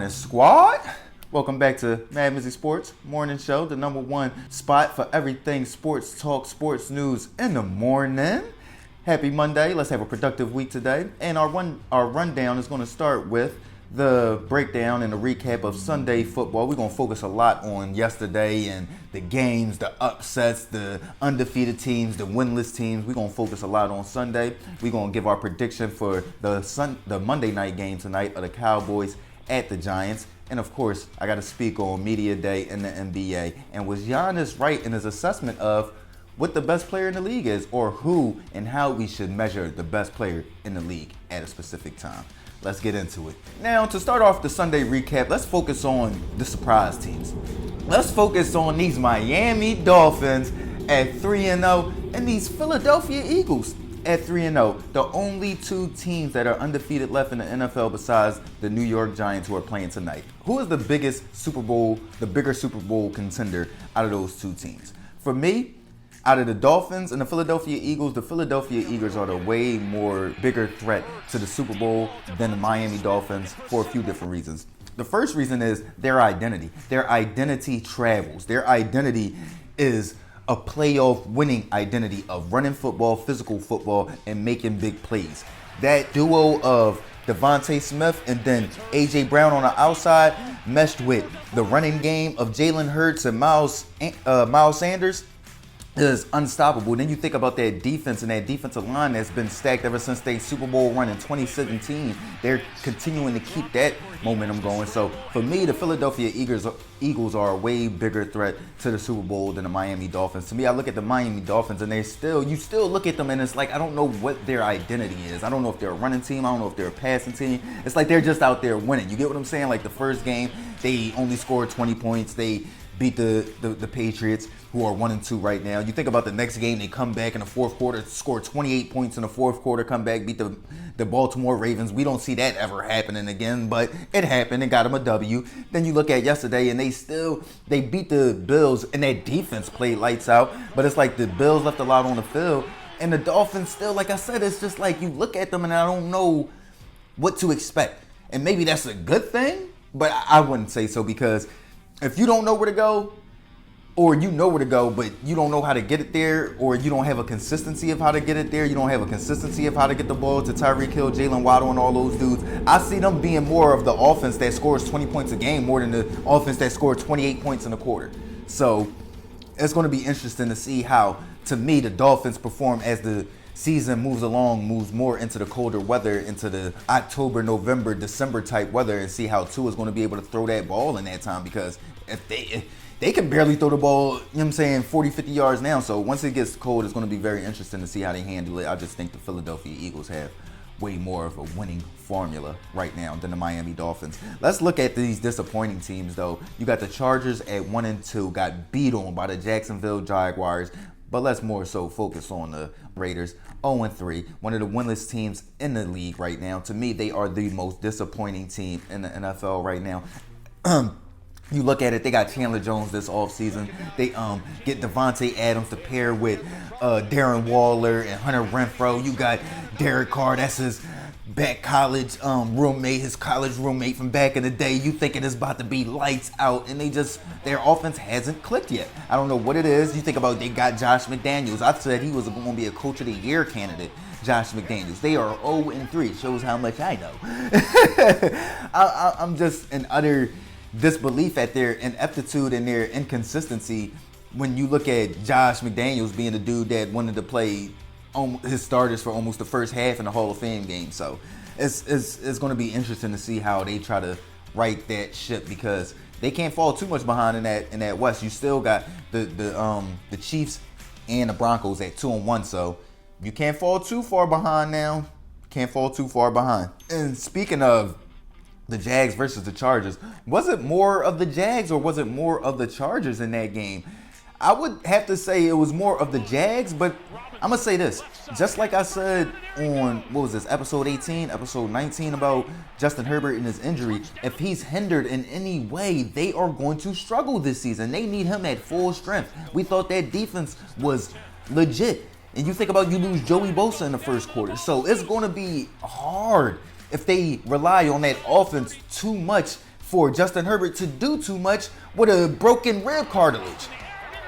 morning, squad. Welcome back to MadMizzy Sports Morning Show, the number one spot for everything sports talk, sports news in the morning. Happy Monday. Let's have a productive week today. And our rundown is going to start with the breakdown and the recap of Sunday football. We're going to focus a lot on yesterday and the games, the upsets, the undefeated teams, the winless teams. We're going to focus a lot on Sunday. We're going to give our prediction for the Monday night game tonight of the Cowboys at the Giants. And of course, I got to speak on Media Day in the NBA. And was Giannis right in his assessment of what the best player in the league is, or who and how we should measure the best player in the league at a specific time? Let's get into it. Now, to start off the Sunday recap, let's focus on the surprise teams. Let's focus on these Miami Dolphins at 3-0 and these Philadelphia Eagles at 3-0. The only two teams that are undefeated left in the NFL besides the New York Giants, who are playing tonight. Who is the bigger Super Bowl contender out of those two teams? For me, out of the Dolphins and the Philadelphia Eagles are the way more bigger threat to the Super Bowl than the Miami Dolphins for a few different reasons. The first reason is their identity. Their identity travels. Their identity is a playoff winning identity of running football, physical football, and making big plays. That duo of Devontae Smith and then A.J. Brown on the outside meshed with the running game of Jalen Hurts and Miles Sanders is unstoppable. Then you think about that defense and that defensive line that's been stacked ever since they Super Bowl run in 2017. They're continuing to keep that momentum going. So for me, the Philadelphia Eagles are a way bigger threat to the Super Bowl than the Miami Dolphins. To me, I look at the Miami Dolphins and you still look at them and it's like, I don't know what their identity is. I don't know if they're a running team. I don't know if they're a passing team. It's like they're just out there winning. You get what I'm saying? Like the first game, they only scored 20 points. They beat the Patriots, who are 1-2 right now. You think about the next game, they come back in the fourth quarter, score 28 points in the fourth quarter, come back, beat the Baltimore Ravens. We don't see that ever happening again, but it happened and got them a W. Then you look at yesterday and they beat the Bills and that defense played lights out, but it's like the Bills left a lot on the field and the Dolphins still, like I said, it's just like you look at them and I don't know what to expect. And maybe that's a good thing, but I wouldn't say so, because if you don't know where to go, or you know where to go, but you don't know how to get it there, or you don't have a consistency of how to get it there, you don't have a consistency of how to get the ball to Tyreek Hill, Jalen Waddle, and all those dudes, I see them being more of the offense that scores 20 points a game more than the offense that scored 28 points in a quarter. So it's going to be interesting to see how, to me, the Dolphins perform as the season moves along, moves more into the colder weather, into the October, November, December type weather, and see how Tua is going to be able to throw that ball in that time, because if they can barely throw the ball, you know what I'm saying, 40, 50 yards now. So once it gets cold, it's going to be very interesting to see how they handle it. I just think the Philadelphia Eagles have way more of a winning formula right now than the Miami Dolphins. Let's look at these disappointing teams, though. You got the Chargers at 1-2, got beat on by the Jacksonville Jaguars. But let's more so focus on the Raiders, 0-3, one of the winless teams in the league right now. To me, they are the most disappointing team in the NFL right now. You look at it, they got Chandler Jones this offseason. They get Devontae Adams to pair with Darren Waller and Hunter Renfrow. You got Derek Carr, that's his college roommate from back in the day. You thinking it's about to be lights out, and their offense hasn't clicked yet. I don't know what it is. You think about, they got Josh McDaniels. I said he was going to be a Coach of the Year candidate. Josh McDaniels. They are 0-3. Shows how much I know. I'm just in utter disbelief at their ineptitude and their inconsistency when you look at Josh McDaniels being the dude that wanted to play his starters for almost the first half in the Hall of Fame game. So it's going to be interesting to see how they try to right that ship, because they can't fall too much behind in that West. You still got the Chiefs and the Broncos at 2-1, so you can't fall too far behind now. Can't fall too far behind. And speaking of the Jags versus the Chargers, was it more of the Jags or was it more of the Chargers in that game? I would have to say it was more of the Jags, but I'm going to say this. Just like I said on, episode 18, episode 19 about Justin Herbert and his injury, if he's hindered in any way, they are going to struggle this season. They need him at full strength. We thought that defense was legit. And you think about, you lose Joey Bosa in the first quarter. So it's going to be hard if they rely on that offense too much for Justin Herbert to do too much with a broken rib cartilage.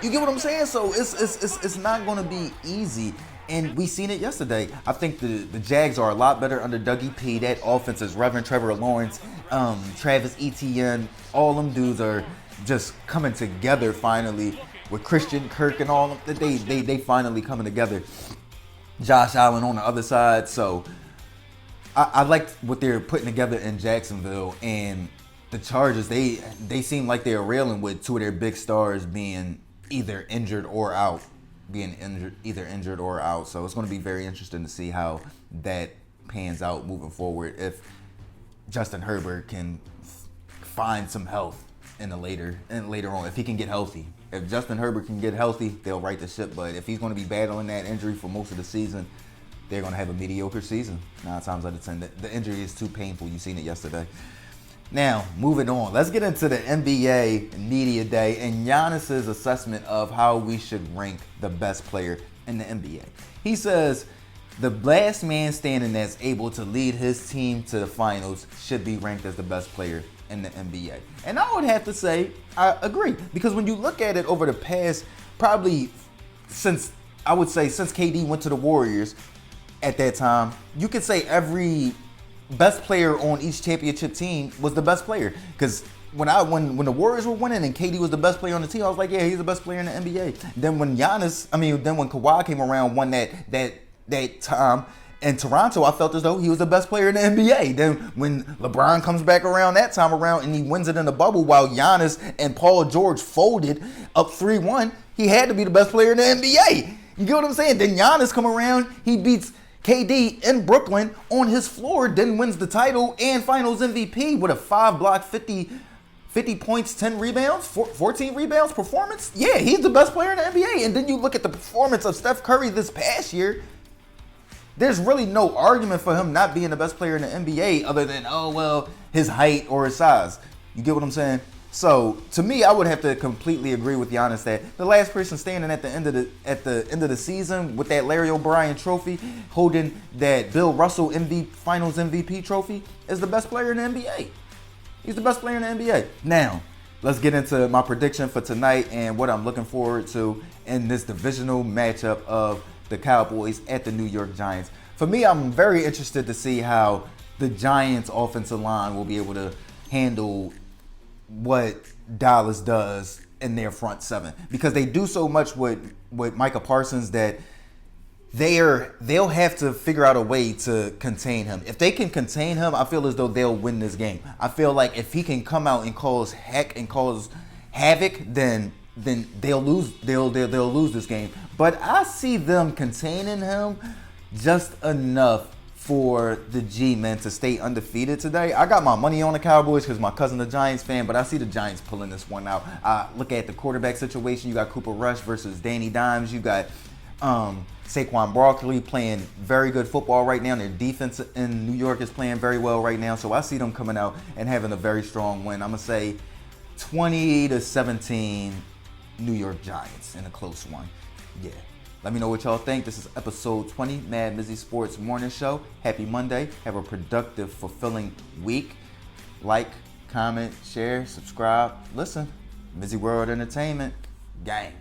You get what I'm saying? So it's not going to be easy. And we seen it yesterday. I think the Jags are a lot better under Dougie P. That offense is Reverend Trevor Lawrence, Travis Etienne. All them dudes are just coming together finally with Christian Kirk and all of them. They finally coming together. Josh Allen on the other side. So I liked what they're putting together in Jacksonville. And the Chargers, they seem like they're railing with two of their big stars being either injured or out. Either injured or out. So it's going to be very interesting to see how that pans out moving forward. If Justin Herbert can find some health later on, if he can get healthy. If Justin Herbert can get healthy, they'll right the ship. But if he's going to be battling that injury for most of the season, they're going to have a mediocre season. 9 times out of 10, the injury is too painful. You've seen it yesterday. Now, moving on, let's get into the NBA Media Day and Giannis's assessment of how we should rank the best player in the NBA. He says, the last man standing that's able to lead his team to the finals should be ranked as the best player in the NBA. And I would have to say, I agree. Because when you look at it over the past, probably since KD went to the Warriors at that time, you could say every best player on each championship team was the best player. Because when the Warriors were winning and KD was the best player on the team, I was like, yeah, he's the best player in the NBA. Then when Kawhi came around, won that time in Toronto, I felt as though he was the best player in the NBA. Then when LeBron comes back around that time around and he wins it in the bubble while Giannis and Paul George folded up 3-1, he had to be the best player in the NBA. You get what I'm saying? Then Giannis come around, he beats KD in Brooklyn on his floor, then wins the title and finals MVP with a 5-block, 50 points, 10 rebounds, 14 rebounds performance. Yeah, he's the best player in the NBA. And then you look at the performance of Steph Curry this past year, there's really no argument for him not being the best player in the NBA other than, his height or his size. You get what I'm saying? So to me, I would have to completely agree with Giannis that the last person standing at the end of the season with that Larry O'Brien trophy, holding that Bill Russell Finals MVP trophy, is the best player in the NBA. He's the best player in the NBA. Now, let's get into my prediction for tonight and what I'm looking forward to in this divisional matchup of the Cowboys at the New York Giants. For me, I'm very interested to see how the Giants' offensive line will be able to handle what Dallas does in their front seven, because they do so much with Micah Parsons that they'll have to figure out a way to contain him. If they can contain him, I feel as though they'll win this game. I feel like if he can come out and cause havoc, then they'll lose. They'll lose this game. But I see them containing him just enough for the G-men to stay undefeated today. I got my money on the Cowboys because my cousin's a Giants fan, but I see the Giants pulling this one out. Look at the quarterback situation. You got Cooper Rush versus Danny Dimes. You got Saquon Barkley playing very good football right now. Their defense in New York is playing very well right now. So I see them coming out and having a very strong win. I'm going to say 20-17 New York Giants in a close one. Yeah. Let me know what y'all think. This is episode 20, MadMizzy Sports Morning Show. Happy Monday. Have a productive, fulfilling week. Like, comment, share, subscribe. Listen, MizzyWorld Entertainment, gang.